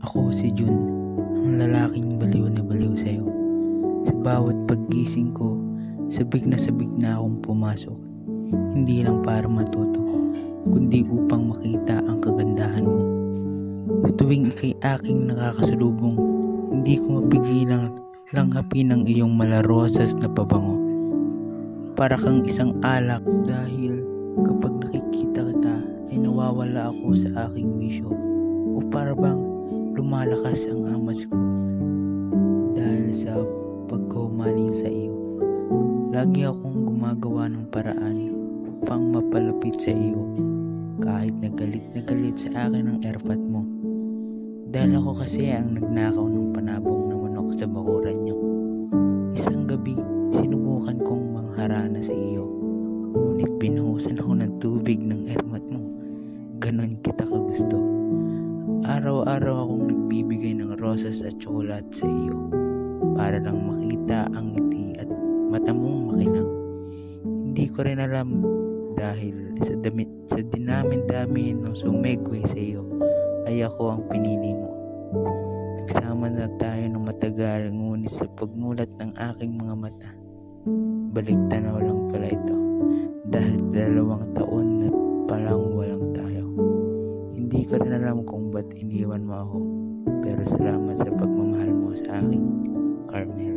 Ako si Jun, ang lalaking baliw na baliw sa'yo. Sa bawat paggising ko, sabik na akong pumasok. Hindi lang para matuto, kundi upang makita ang kagandahan mo. Sa tuwing ika'y aking nakakasalubong, hindi ko mapigilang langhapin ang iyong malarosas na pabango. Para kang isang alak dahil kapag nakikita kita ay nawawala ako sa aking wisyo. O para bang lumalakas ang amas ko dahil sa pagkaumaling sa iyo. Lagi akong gumagawa ng paraan upang mapalapit sa iyo kahit na galit sa akin ang airpot mo. Dahil ako kasi ang nagnakaw ng panabong na manok sa bakuran nyo. Isang gabi, sinubukan kong mangharana sa iyo. Ngunit binuhusan ako ng tubig ng airpot mo. Ganon kita kagusto. Araw-araw akong nagbibigay ng rosas at tsokolat sa iyo para lang makita ang ngiti at mata mong makinang. Hindi ko rin alam dahil sa dinamin-dami ng sumegway sa iyo ay ako ang pinili mo. Nagsama na tayo ng matagal ngunit sa pagmulat ng aking mga mata, baliktanaw lang pala ito dahil 2 taon na palang walang tayo. Hindi ko rin alam kung ba't iniwan mo ako, pero salamat sa pagmamahal mo sa akin, Carmel.